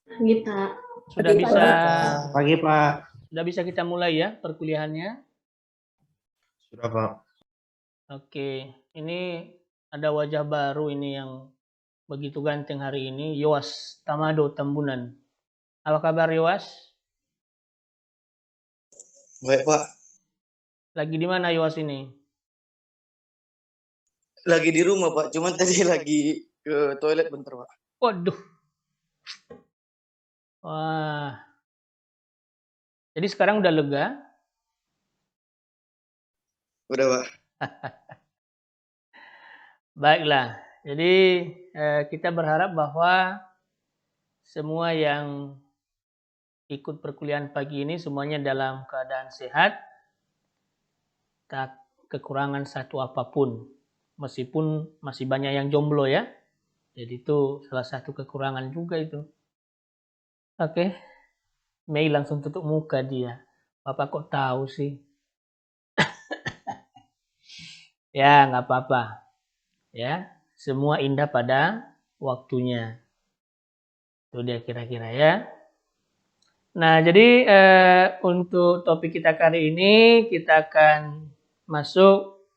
Pagi, Pak. Sudah Pagi, bisa Pak. Pagi, Pak. sudah bisa kita mulai ya perkuliahannya. Sudah, Pak. Oke, ini ada wajah baru ini yang begitu ganteng hari ini, Yowas Tamado Tambunan. Apa kabar Yowas? Baik, Pak. Lagi di mana Yowas ini? Lagi di rumah, Pak. Cuman tadi lagi ke toilet bentar, Pak. Waduh. Wah. Jadi sekarang udah lega? Udah, Pak. Baiklah. Jadi kita berharap bahwa semua yang ikut perkuliahan pagi ini semuanya dalam keadaan sehat, tak kekurangan satu apapun. Meskipun masih banyak yang jomblo ya. Jadi itu salah satu kekurangan juga itu. Oke. Mei langsung tutup muka dia. Bapak kok tahu sih? Ya, nggak apa-apa. Ya, semua indah pada waktunya. Itu dia kira-kira ya. Nah, jadi untuk topik kita kali ini kita akan masuk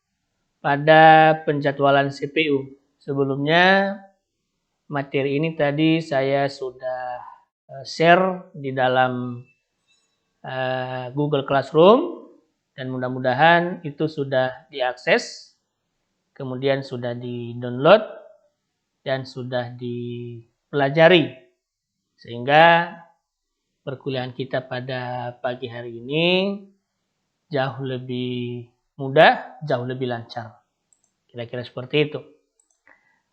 pada penjadwalan CPU. Sebelumnya materi ini tadi saya sudah share di dalam Google Classroom dan mudah-mudahan itu sudah diakses, kemudian sudah di-download dan sudah dipelajari sehingga perkuliahan kita pada pagi hari ini jauh lebih mudah, jauh lebih lancar. Kira-kira seperti itu.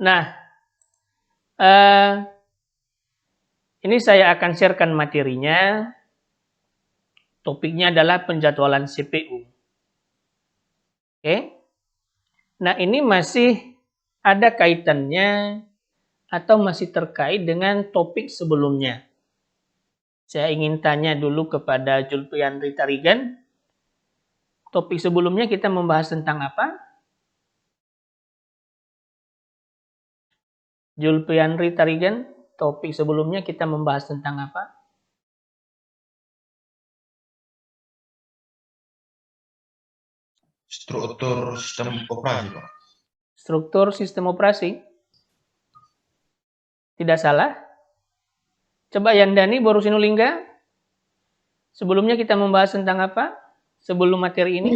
Nah, ini saya akan sharekan materinya. Topiknya adalah penjadwalan CPU. Oke. Nah, ini masih ada kaitannya atau masih terkait dengan topik sebelumnya. Saya ingin tanya dulu kepada Julpiandri Tarigan. Topik sebelumnya kita membahas tentang apa? Julpiandri Tarigan, topik sebelumnya kita membahas tentang apa? Struktur sistem operasi, Pak. Struktur sistem operasi? Tidak salah? Coba Yandani Boru Sinulinga. Sebelumnya kita membahas tentang apa? Sebelum materi ini?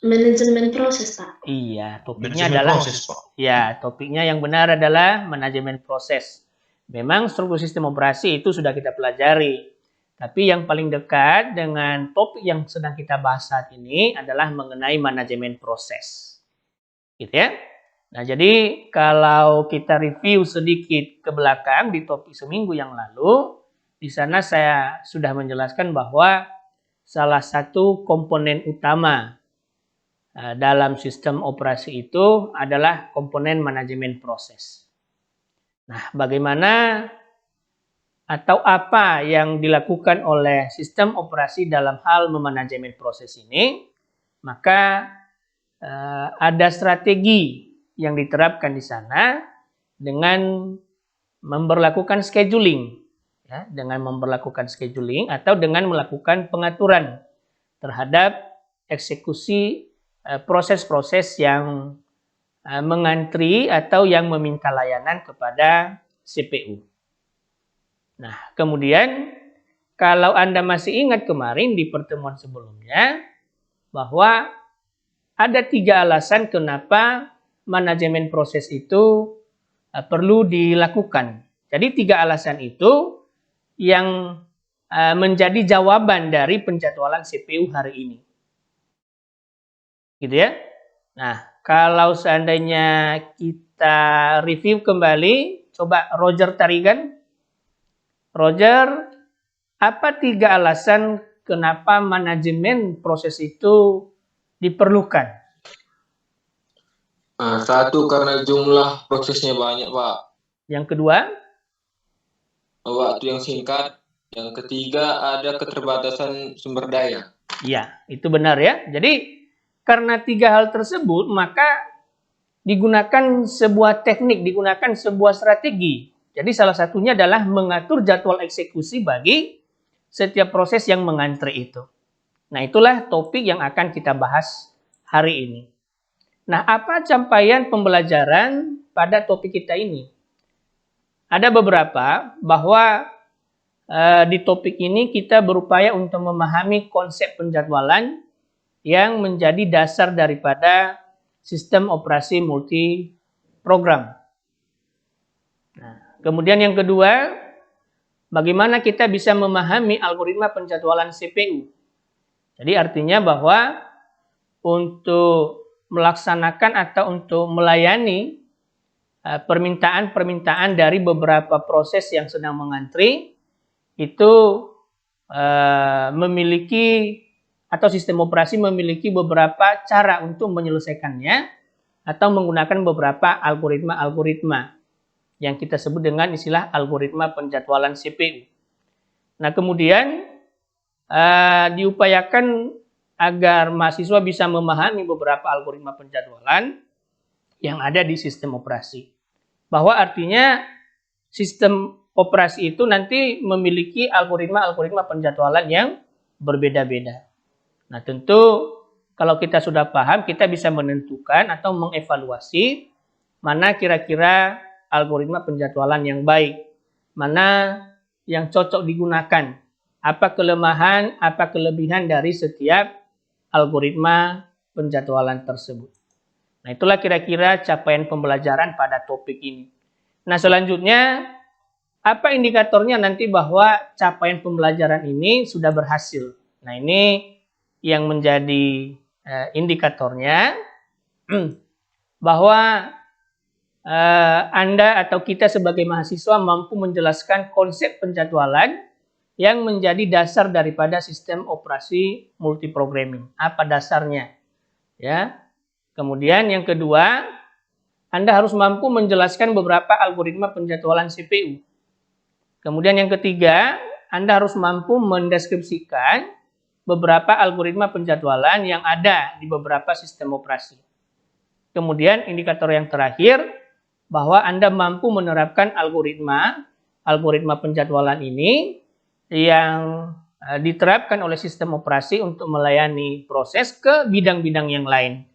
Manajemen proses, Pak. Iya, topiknya Manajemen adalah proses, Pak. ya, topiknya yang benar adalah manajemen proses. Memang struktur sistem operasi itu sudah kita pelajari. Tapi yang paling dekat dengan topik yang sedang kita bahas saat ini adalah mengenai manajemen proses. Gitu ya. Nah, jadi kalau kita review sedikit ke belakang di topik seminggu yang lalu, di sana saya sudah menjelaskan bahwa salah satu komponen utama dalam sistem operasi itu adalah komponen manajemen proses. Nah, bagaimana atau apa yang dilakukan oleh sistem operasi dalam hal memanajemen proses ini? Maka ada strategi yang diterapkan di sana dengan memberlakukan scheduling, ya, dengan memberlakukan scheduling atau dengan melakukan pengaturan terhadap eksekusi proses-proses yang mengantri atau yang meminta layanan kepada CPU. Nah, kemudian kalau Anda masih ingat kemarin di pertemuan sebelumnya bahwa ada 3 alasan kenapa manajemen proses itu perlu dilakukan. Jadi 3 alasan itu yang menjadi jawaban dari penjadwalan CPU hari ini. Gitu ya. Nah, kalau seandainya kita review kembali, coba Roger Tarigan. Roger, apa 3 alasan kenapa manajemen proses itu diperlukan? Satu, karena jumlah prosesnya banyak, Pak. Yang kedua? Waktu yang singkat. Yang ketiga, ada keterbatasan sumber daya. Ya, itu benar ya. Jadi, karena 3 hal tersebut, maka digunakan sebuah teknik, digunakan sebuah strategi Jadi salah satunya adalah mengatur jadwal eksekusi bagi setiap proses yang mengantri itu. Nah, itulah topik yang akan kita bahas hari ini. Nah, apa capaian pembelajaran pada topik kita ini? Ada beberapa, bahwa di topik ini kita berupaya untuk memahami konsep penjadwalan yang menjadi dasar daripada sistem operasi multi program. Nah, kemudian yang kedua, bagaimana kita bisa memahami algoritma penjadwalan CPU. Jadi artinya bahwa untuk melaksanakan atau untuk melayani permintaan-permintaan dari beberapa proses yang sedang mengantri, itu memiliki atau sistem operasi memiliki beberapa cara untuk menyelesaikannya atau menggunakan beberapa algoritma-algoritma yang kita sebut dengan istilah algoritma penjadwalan CPU. Nah, kemudian diupayakan agar mahasiswa bisa memahami beberapa algoritma penjadwalan yang ada di sistem operasi. Bahwa artinya sistem operasi itu nanti memiliki algoritma-algoritma penjadwalan yang berbeda-beda. Nah, tentu kalau kita sudah paham, kita bisa menentukan atau mengevaluasi mana kira-kira algoritma penjadwalan yang baik, mana yang cocok digunakan, apa kelemahan, apa kelebihan dari setiap algoritma penjadwalan tersebut. Nah, itulah kira-kira capaian pembelajaran pada topik ini. Nah, selanjutnya, apa indikatornya nanti bahwa capaian pembelajaran ini sudah berhasil? Nah, ini yang menjadi indikatornya, bahwa Anda atau kita sebagai mahasiswa mampu menjelaskan konsep penjadwalan yang menjadi dasar daripada sistem operasi multiprogramming. Apa dasarnya? Ya. Kemudian yang kedua, Anda harus mampu menjelaskan beberapa algoritma penjadwalan CPU. Kemudian yang ketiga, Anda harus mampu mendeskripsikan beberapa algoritma penjadwalan yang ada di beberapa sistem operasi. Kemudian indikator yang terakhir, bahwa Anda mampu menerapkan algoritma penjadwalan ini yang diterapkan oleh sistem operasi untuk melayani proses ke bidang-bidang yang lain.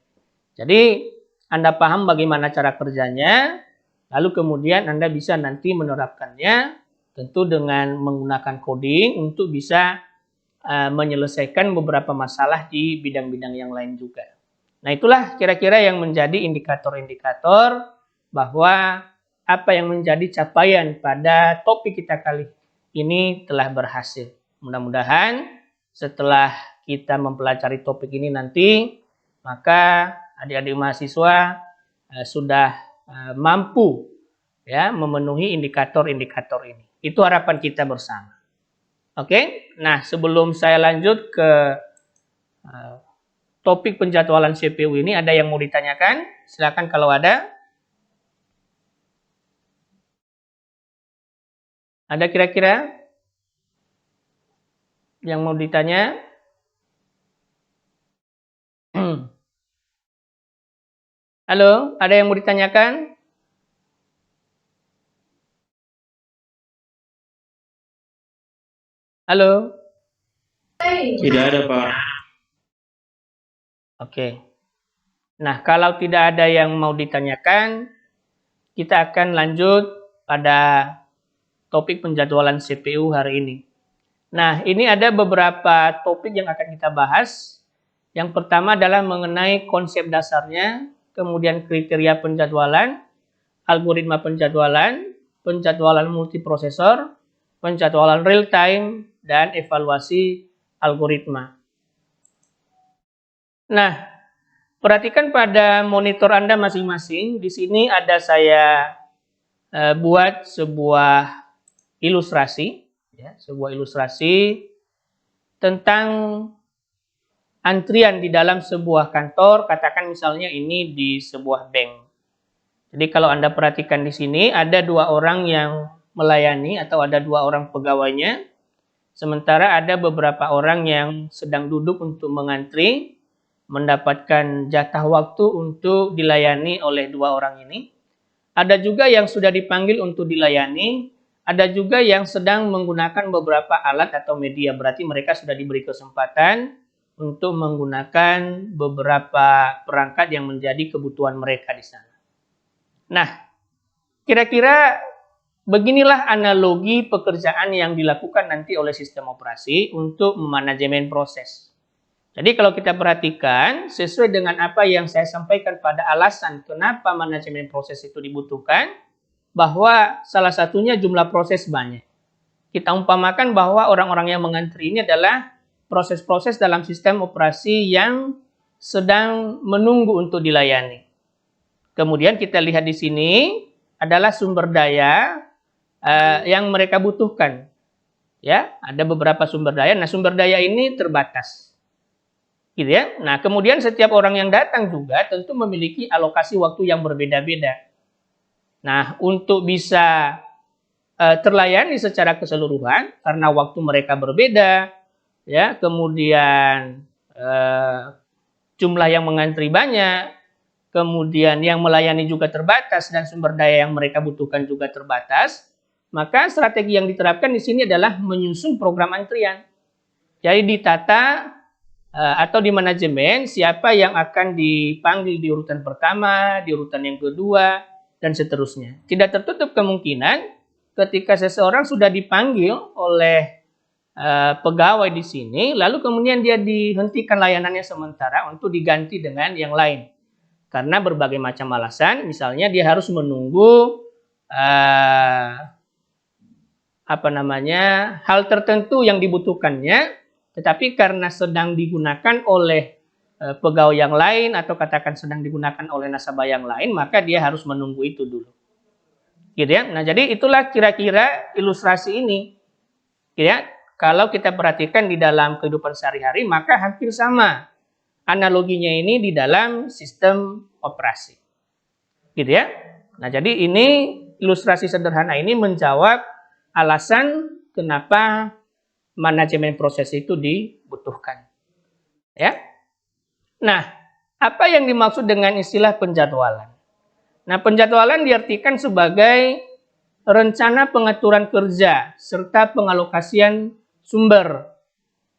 Jadi Anda paham bagaimana cara kerjanya, lalu kemudian Anda bisa nanti menerapkannya tentu dengan menggunakan coding untuk bisa menyelesaikan beberapa masalah di bidang-bidang yang lain juga. Nah, itulah kira-kira yang menjadi indikator-indikator bahwa apa yang menjadi capaian pada topik kita kali ini telah berhasil. Mudah-mudahan setelah kita mempelajari topik ini nanti, maka adik-adik mahasiswa sudah mampu ya memenuhi indikator-indikator ini. Itu harapan kita bersama. Oke, nah sebelum saya lanjut ke topik penjadwalan CPU ini, ada yang mau ditanyakan? Silakan kalau ada. Ada kira-kira yang mau ditanya? Halo, ada yang mau ditanyakan? Halo? Tidak ada, Pak. Oke. Nah, kalau tidak ada yang mau ditanyakan, kita akan lanjut pada topik penjadwalan CPU hari ini. Nah, ini ada beberapa topik yang akan kita bahas. Yang pertama adalah mengenai konsep dasarnya, kemudian kriteria penjadwalan, algoritma penjadwalan, penjadwalan multiprosesor, penjadwalan real time, dan evaluasi algoritma. Nah, perhatikan pada monitor Anda masing-masing. Di sini ada saya buat sebuah ilustrasi, ya, sebuah ilustrasi tentang antrian di dalam sebuah kantor, katakan misalnya ini di sebuah bank. Jadi kalau Anda perhatikan di sini ada 2 orang yang melayani atau ada 2 orang pegawainya, sementara ada beberapa orang yang sedang duduk untuk mengantri, mendapatkan jatah waktu untuk dilayani oleh 2 orang ini. ada juga yang sudah dipanggil untuk dilayani, ada juga yang sedang menggunakan beberapa alat atau media, berarti mereka sudah diberi kesempatan untuk menggunakan beberapa perangkat yang menjadi kebutuhan mereka di sana. Nah, kira-kira beginilah analogi pekerjaan yang dilakukan nanti oleh sistem operasi untuk memanajemen proses. Jadi kalau kita perhatikan, sesuai dengan apa yang saya sampaikan pada alasan kenapa manajemen proses itu dibutuhkan, bahwa salah satunya jumlah proses banyak. Kita umpamakan bahwa orang-orang yang mengantri ini adalah proses-proses dalam sistem operasi yang sedang menunggu untuk dilayani. Kemudian kita lihat di sini adalah sumber daya yang mereka butuhkan. Ya, ada beberapa sumber daya. Nah, sumber daya ini terbatas. Gitu ya. Nah, kemudian setiap orang yang datang juga tentu memiliki alokasi waktu yang berbeda-beda. Nah, untuk bisa terlayani secara keseluruhan karena waktu mereka berbeda, ya, kemudian jumlah yang mengantri banyak, kemudian yang melayani juga terbatas dan sumber daya yang mereka butuhkan juga terbatas, maka strategi yang diterapkan di sini adalah menyusun program antrian. Jadi ditata atau di manajemen siapa yang akan dipanggil di urutan pertama, di urutan yang kedua, dan seterusnya. Tidak tertutup kemungkinan ketika seseorang sudah dipanggil oleh pegawai di sini, lalu kemudian dia dihentikan layanannya sementara untuk diganti dengan yang lain. Karena berbagai macam alasan, misalnya dia harus menunggu hal tertentu yang dibutuhkannya, tetapi karena sedang digunakan oleh pegawai yang lain atau katakan sedang digunakan oleh nasabah yang lain, maka dia harus menunggu itu dulu. Gitu ya. Nah, jadi itulah kira-kira ilustrasi ini. Gitu ya. Kalau kita perhatikan di dalam kehidupan sehari-hari, maka hampir sama analoginya ini di dalam sistem operasi. Gitu ya. Nah, jadi ini ilustrasi sederhana ini menjawab alasan kenapa manajemen proses itu dibutuhkan. Ya. Nah, apa yang dimaksud dengan istilah penjadwalan? Nah, penjadwalan diartikan sebagai rencana pengaturan kerja serta pengalokasian sumber,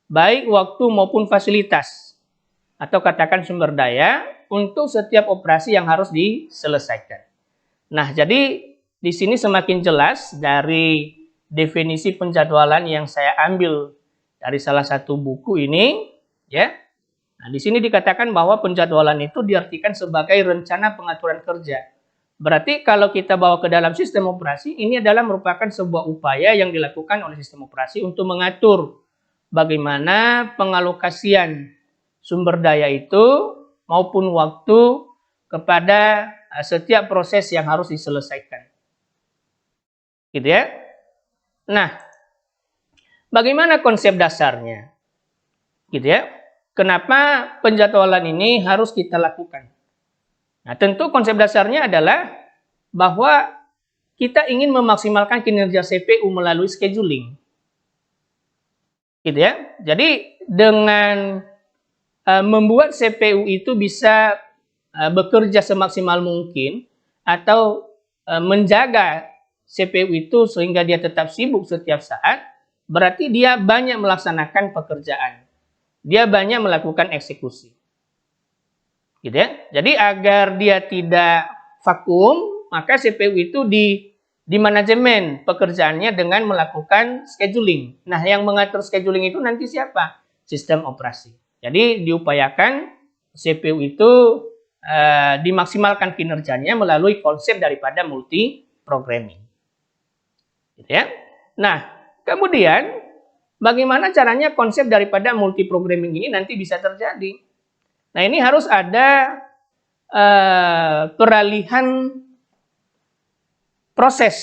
baik waktu maupun fasilitas, atau katakan sumber daya, untuk setiap operasi yang harus diselesaikan. Nah, jadi di sini semakin jelas dari definisi penjadwalan yang saya ambil dari salah satu buku ini, ya. Nah, di sini dikatakan bahwa penjadwalan itu diartikan sebagai rencana pengaturan kerja. Berarti kalau kita bawa ke dalam sistem operasi, ini adalah merupakan sebuah upaya yang dilakukan oleh sistem operasi untuk mengatur bagaimana pengalokasian sumber daya itu maupun waktu kepada setiap proses yang harus diselesaikan. Gitu ya. Nah, bagaimana konsep dasarnya? Gitu ya. Kenapa penjadwalan ini harus kita lakukan? Nah, tentu konsep dasarnya adalah bahwa kita ingin memaksimalkan kinerja CPU melalui scheduling. Gitu ya. Jadi dengan membuat CPU itu bisa bekerja semaksimal mungkin atau menjaga CPU itu sehingga dia tetap sibuk setiap saat, berarti dia banyak melaksanakan pekerjaan. Dia banyak melakukan eksekusi. Gitu ya. Jadi agar dia tidak vakum, maka CPU itu di manajemen pekerjaannya dengan melakukan scheduling. Nah, yang mengatur scheduling itu nanti siapa? Sistem operasi. Jadi diupayakan CPU itu dimaksimalkan kinerjanya melalui konsep daripada multi-programming. Gitu ya. Nah, kemudian bagaimana caranya konsep daripada multi-programming ini nanti bisa terjadi? Nah, ini harus ada peralihan proses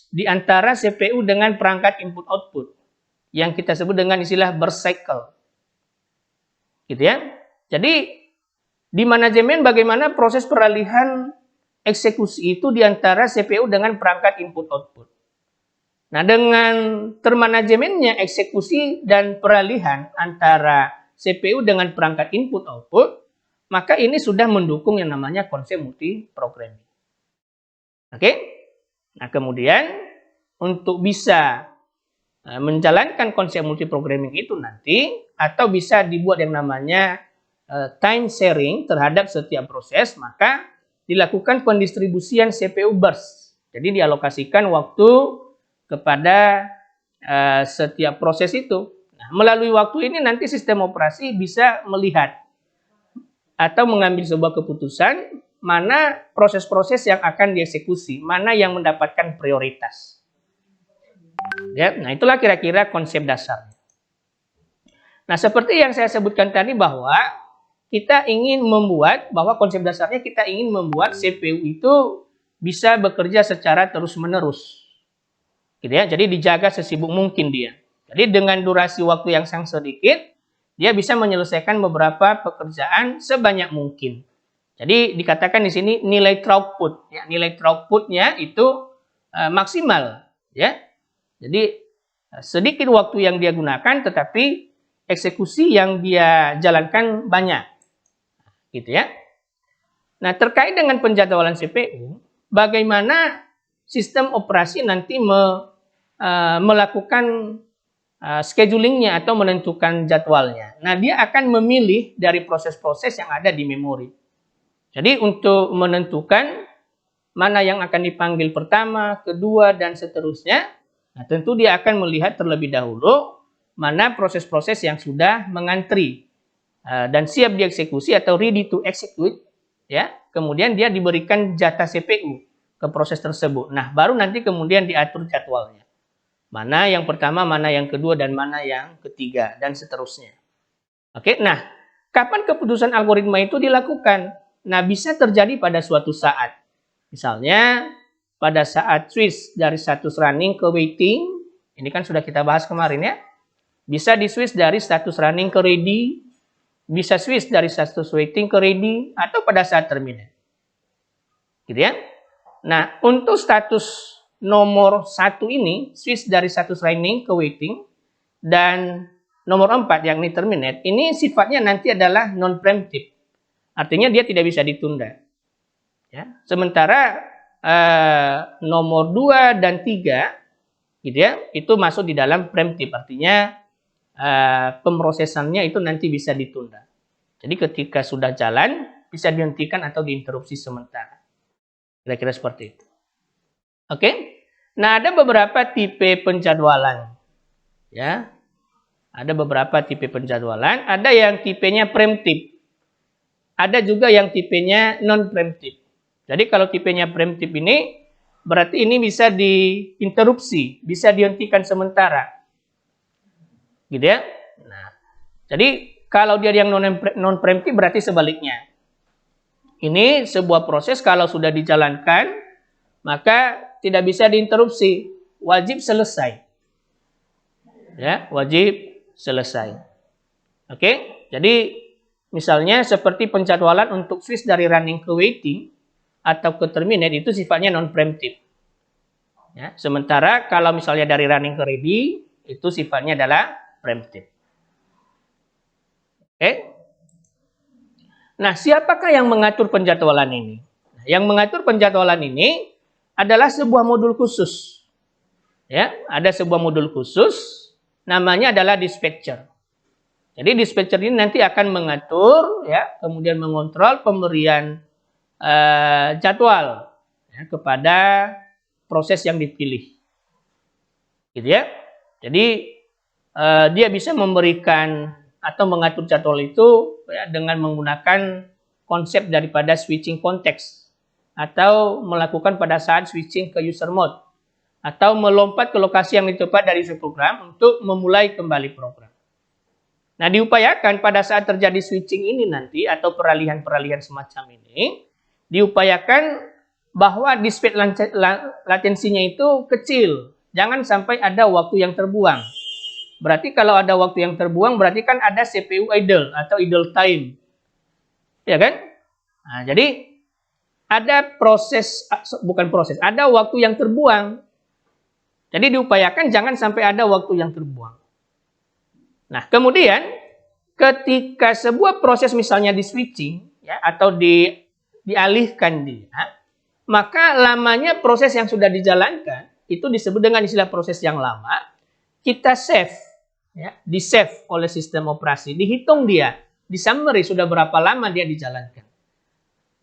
di antara CPU dengan perangkat input-output yang kita sebut dengan istilah burst cycle. Gitu ya. Jadi di manajemen bagaimana proses peralihan eksekusi itu di antara CPU dengan perangkat input-output. Nah, dengan termanajemennya eksekusi dan peralihan antara CPU dengan perangkat input-output, maka ini sudah mendukung yang namanya konsep multi-programming. Oke? Nah, kemudian untuk bisa menjalankan konsep multiprogramming itu nanti, atau bisa dibuat yang namanya time sharing terhadap setiap proses, maka dilakukan pendistribusian CPU burst. Jadi dialokasikan waktu kepada setiap proses itu. Nah, melalui waktu ini nanti sistem operasi bisa melihat atau mengambil sebuah keputusan mana proses-proses yang akan dieksekusi, mana yang mendapatkan prioritas. Ya, nah itulah kira-kira konsep dasarnya. Nah, seperti yang saya sebutkan tadi bahwa kita ingin membuat, bahwa konsep dasarnya kita ingin membuat CPU itu bisa bekerja secara terus-menerus. Gitu ya. Jadi dijaga sesibuk mungkin dia. Jadi dengan durasi waktu yang sangat sedikit, dia bisa menyelesaikan beberapa pekerjaan sebanyak mungkin. Jadi dikatakan di sini nilai throughput, ya, nilai throughputnya itu maksimal, ya. Jadi sedikit waktu yang dia gunakan, tetapi eksekusi yang dia jalankan banyak, gitu ya. Nah, terkait dengan penjadwalan CPU, bagaimana sistem operasi nanti melakukan schedulingnya atau menentukan jadwalnya. Nah, dia akan memilih dari proses-proses yang ada di memori. Jadi untuk menentukan mana yang akan dipanggil pertama, kedua, dan seterusnya, nah tentu dia akan melihat terlebih dahulu mana proses-proses yang sudah mengantri dan siap dieksekusi atau ready to execute, ya. Kemudian dia diberikan jatah CPU ke proses tersebut. Nah, baru nanti kemudian diatur jadwalnya. Mana yang pertama, mana yang kedua, dan mana yang ketiga, dan seterusnya. Oke, nah, kapan keputusan algoritma itu dilakukan? Nah, bisa terjadi pada suatu saat. Misalnya, pada saat switch dari status running ke waiting, ini kan sudah kita bahas kemarin ya. Bisa di-switch dari status running ke ready, bisa switch dari status waiting ke ready, atau pada saat terminate. Gitu ya. Nah, untuk status nomor 1 ini, switch dari status running ke waiting, dan nomor 4 yakni terminate, ini sifatnya nanti adalah non-preemptive. Artinya dia tidak bisa ditunda. Ya. Sementara nomor 2 dan 3 gitu ya, itu masuk di dalam preemptive, artinya pemrosesannya itu nanti bisa ditunda. Jadi ketika sudah jalan bisa dihentikan atau diinterupsi sementara. Kira-kira seperti itu. Oke. Nah, ada beberapa tipe penjadwalan. Ya. Ada beberapa tipe penjadwalan, ada yang tipenya preemptive. Ada juga yang tipenya non-preemptive. Jadi kalau tipenya preemptive ini, berarti ini bisa diinterupsi, bisa dihentikan sementara. Gitu ya. Nah, jadi kalau dia yang non-preemptive berarti sebaliknya. Ini sebuah proses kalau sudah dijalankan, maka tidak bisa diinterupsi, wajib selesai. Ya, wajib selesai. Oke, jadi misalnya seperti penjadwalan untuk switch dari running ke waiting atau ke terminate itu sifatnya non-preemptive. Ya, sementara kalau misalnya dari running ke ready itu sifatnya adalah preemptive. Oke. Nah, siapakah yang mengatur penjadwalan ini? Yang mengatur penjadwalan ini adalah sebuah modul khusus. Ya, ada sebuah modul khusus namanya adalah dispatcher. Jadi dispatcher ini nanti akan mengatur, ya, kemudian mengontrol pemberian jadwal ya, kepada proses yang dipilih, gitu ya. Jadi dia bisa memberikan atau mengatur jadwal itu ya, dengan menggunakan konsep daripada switching context atau melakukan pada saat switching ke user mode atau melompat ke lokasi yang ditepat dari user program untuk memulai kembali program. Nah, diupayakan pada saat terjadi switching ini nanti atau peralihan-peralihan semacam ini, diupayakan bahwa dispatch latensinya itu kecil. Jangan sampai ada waktu yang terbuang. Berarti kalau ada waktu yang terbuang, berarti kan ada CPU idle atau idle time. Ya kan? Nah, jadi ada ada waktu yang terbuang. Jadi diupayakan jangan sampai ada waktu yang terbuang. Nah, kemudian ketika sebuah proses misalnya di switching ya, atau dialihkan dia, maka lamanya proses yang sudah dijalankan itu disebut dengan istilah proses yang lama. Kita save, ya, di save oleh sistem operasi, dihitung dia, di summary sudah berapa lama dia dijalankan.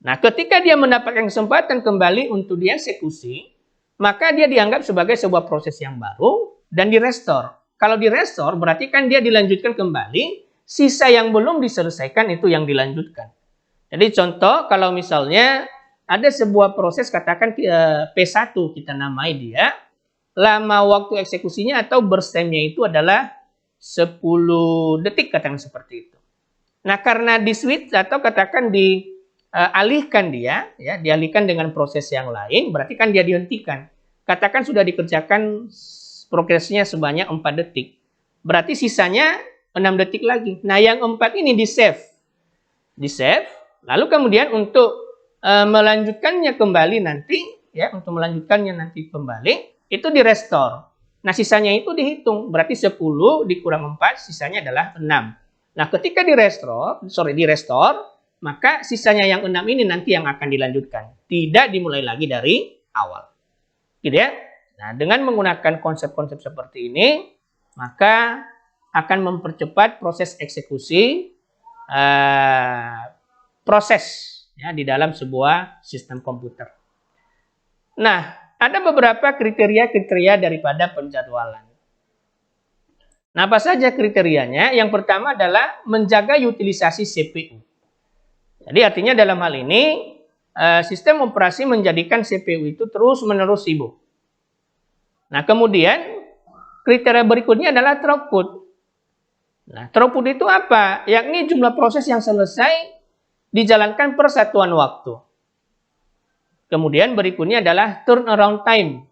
Nah, ketika dia mendapatkan kesempatan kembali untuk dieksekusi, maka dia dianggap sebagai sebuah proses yang baru dan direstore. Kalau direstore berarti kan dia dilanjutkan kembali, sisa yang belum diselesaikan itu yang dilanjutkan. Jadi contoh kalau misalnya ada sebuah proses, katakan P1 kita namai dia, lama waktu eksekusinya atau burst time-nya itu adalah 10 detik, katakan seperti itu. Nah, karena di switch atau katakan dialihkan dia, ya, dialihkan dengan proses yang lain, berarti kan dia dihentikan. Katakan sudah dikerjakan progresnya sebanyak 4 detik. Berarti sisanya 6 detik lagi. Nah, yang 4 ini di-save. Di-save, lalu kemudian untuk melanjutkannya kembali nanti, ya, untuk melanjutkannya nanti kembali, itu di-restore. Nah, sisanya itu dihitung. Berarti 10 dikurang 4, sisanya adalah 6. Nah, ketika di-restore, maka sisanya yang 6 ini nanti yang akan dilanjutkan. Tidak dimulai lagi dari awal. Gitu ya. Nah, dengan menggunakan konsep-konsep seperti ini, maka akan mempercepat proses eksekusi, proses, ya, di dalam sebuah sistem komputer. Nah, ada beberapa kriteria-kriteria daripada penjadwalan. Nah, apa saja kriterianya? Yang pertama adalah menjaga utilisasi CPU. Jadi artinya dalam hal ini, sistem operasi menjadikan CPU itu terus-menerus sibuk. Nah, kemudian kriteria berikutnya adalah throughput. Nah, throughput itu apa? Yakni jumlah proses yang selesai dijalankan per satuan waktu. Kemudian berikutnya adalah turnaround time.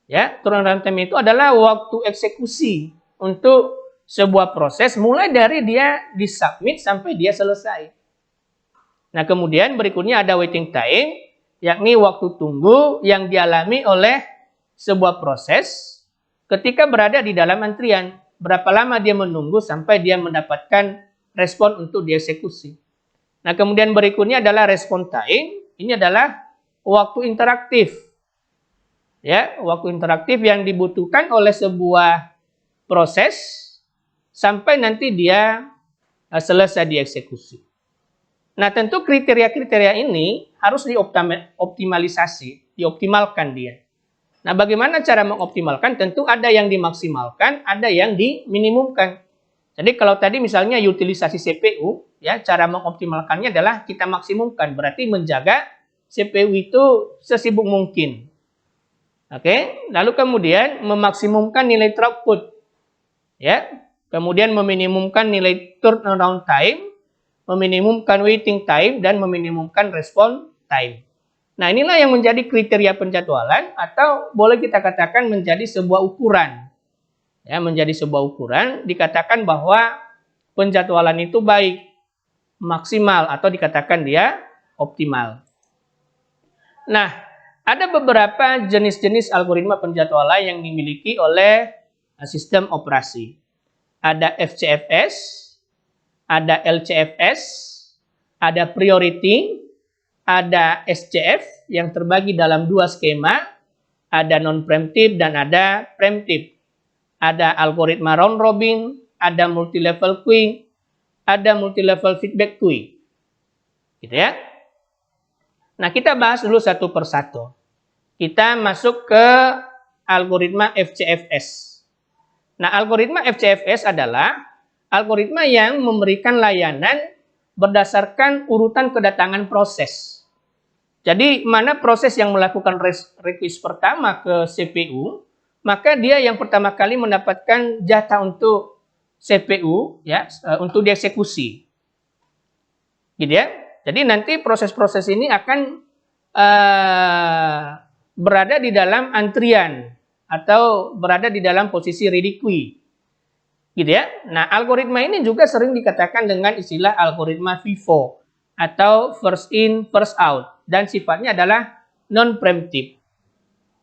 Ya, turnaround time itu adalah waktu eksekusi untuk sebuah proses mulai dari dia disubmit sampai dia selesai. Nah, kemudian berikutnya ada waiting time, yakni waktu tunggu yang dialami oleh sebuah proses ketika berada di dalam antrian. Berapa lama dia menunggu sampai dia mendapatkan respon untuk dieksekusi. Nah, kemudian berikutnya adalah response time. Ini adalah waktu interaktif. Ya, waktu interaktif yang dibutuhkan oleh sebuah proses sampai nanti dia selesai dieksekusi. Nah, tentu kriteria-kriteria ini harus dioptimalisasi, dioptimalkan dia. Nah, bagaimana cara mengoptimalkan? Tentu ada yang dimaksimalkan, ada yang diminimumkan. Jadi kalau tadi misalnya utilisasi CPU, ya, cara mengoptimalkannya adalah kita maksimumkan, berarti menjaga CPU itu sesibuk mungkin. Oke, lalu kemudian memaksimumkan nilai throughput, ya, kemudian meminimumkan nilai turnaround time, meminimumkan waiting time, dan meminimumkan response time. Nah, inilah yang menjadi kriteria penjadwalan atau boleh kita katakan menjadi sebuah ukuran. Ya, menjadi sebuah ukuran, dikatakan bahwa penjadwalan itu baik, maksimal, atau dikatakan dia optimal. Nah, ada beberapa jenis-jenis algoritma penjadwalan yang dimiliki oleh sistem operasi. Ada FCFS, ada LCFS, ada priority, ada SCF yang terbagi dalam 2 skema, ada non-preemptive dan ada preemptive. Ada algoritma round robin, ada multi-level queuing, ada multi-level feedback queuing. Gitu ya. Nah, kita bahas dulu satu persatu. Kita masuk ke algoritma FCFS. Nah, algoritma FCFS adalah algoritma yang memberikan layanan berdasarkan urutan kedatangan proses. Jadi, mana proses yang melakukan request pertama ke CPU, maka dia yang pertama kali mendapatkan jatah untuk CPU, ya, untuk dieksekusi. Gitu ya. Jadi nanti proses-proses ini akan berada di dalam antrian atau berada di dalam posisi ready queue. Gitu ya. Nah, algoritma ini juga sering dikatakan dengan istilah algoritma FIFO atau first in, first out, dan sifatnya adalah non-preemptive.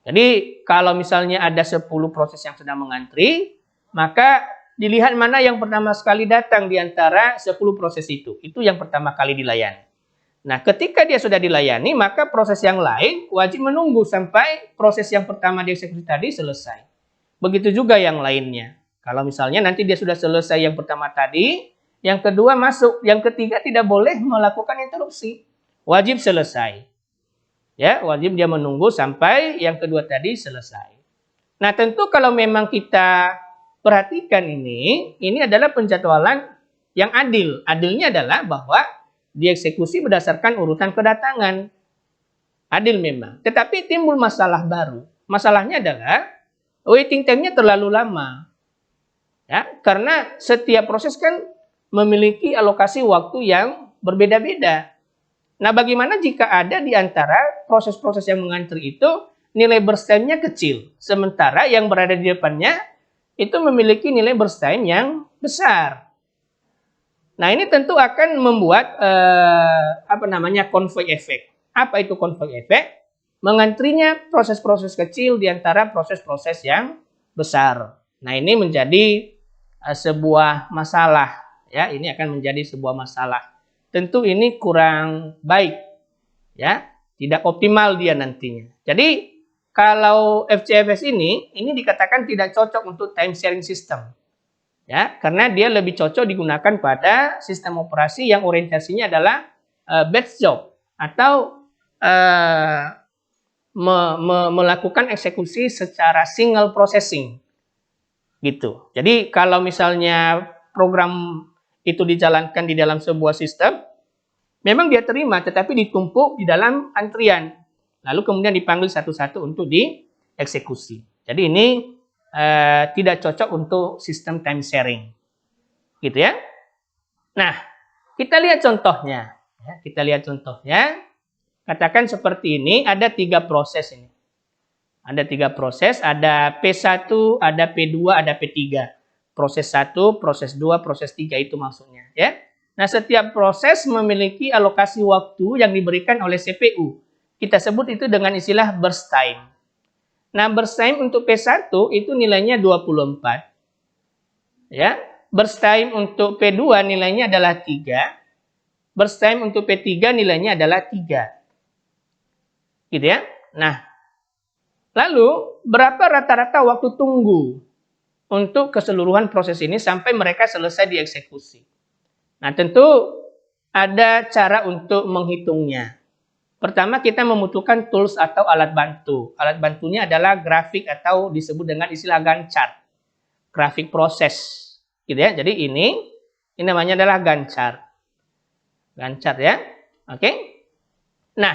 Jadi kalau misalnya ada 10 proses yang sedang mengantri, maka dilihat mana yang pertama sekali datang di antara 10 proses itu. Itu yang pertama kali dilayani. Nah, ketika dia sudah dilayani, maka proses yang lain wajib menunggu sampai proses yang pertama dieksekusi tadi selesai. Begitu juga yang lainnya. Kalau misalnya nanti dia sudah selesai yang pertama tadi, yang kedua masuk, yang ketiga tidak boleh melakukan interupsi. Wajib selesai. Ya, wajib dia menunggu sampai yang kedua tadi selesai. Nah, tentu kalau memang kita perhatikan ini adalah penjadwalan yang adil. Adilnya adalah bahwa dieksekusi berdasarkan urutan kedatangan. Adil memang. Tetapi timbul masalah baru. Masalahnya adalah waiting time-nya terlalu lama. Ya, karena setiap proses kan memiliki alokasi waktu yang berbeda-beda. Nah, bagaimana jika ada di antara proses-proses yang mengantri itu nilai burst time-nya kecil, sementara yang berada di depannya itu memiliki nilai burst time yang besar. Nah, ini tentu akan membuat konvoy efek. Apa itu konvoy efek? Mengantrinya proses-proses kecil di antara proses-proses yang besar. Nah, ini menjadi sebuah masalah, ya. Ini akan menjadi sebuah masalah. Tentu ini kurang baik, ya. Tidak optimal dia nantinya. Jadi, kalau FCFS ini dikatakan tidak cocok untuk time sharing system. Ya, karena dia lebih cocok digunakan pada sistem operasi yang orientasinya adalah batch job atau melakukan eksekusi secara single processing gitu. Jadi kalau misalnya program itu dijalankan di dalam sebuah sistem, memang dia terima tetapi ditumpuk di dalam antrian, lalu kemudian dipanggil satu-satu untuk dieksekusi. Jadi ini tidak cocok untuk sistem time sharing, gitu ya. Nah, kita lihat contohnya. Ya, kita lihat contohnya. Katakan seperti ini, ada 3 proses ini. Ada 3 proses, ada P1, ada P2, ada P3. Proses 1, proses 2, proses 3 itu maksudnya. Ya. Nah, setiap proses memiliki alokasi waktu yang diberikan oleh CPU. Kita sebut itu dengan istilah burst time. Nah, burst time untuk P1 itu nilainya 24. Ya. Burst time untuk P2 nilainya adalah 3. Burst time untuk P3 nilainya adalah 3. Gitu ya. Nah, lalu berapa rata-rata waktu tunggu untuk keseluruhan proses ini sampai mereka selesai dieksekusi? Nah, tentu ada cara untuk menghitungnya. Pertama, kita membutuhkan tools atau alat bantu. Alat bantunya adalah grafik atau disebut dengan istilah Gantt chart. Grafik proses. Gitu ya. Jadi ini namanya adalah Gantt chart. Gantt chart ya. Oke. Nah,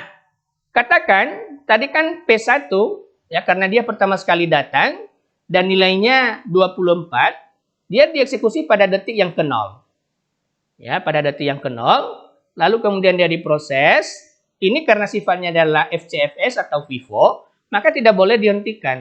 katakan tadi kan P1 ya, karena dia pertama sekali datang dan nilainya 24, dia dieksekusi pada detik yang ke-0. Ya, pada detik yang ke-0, lalu kemudian dia diproses. Ini karena sifatnya adalah FCFS atau FIFO, maka tidak boleh dihentikan.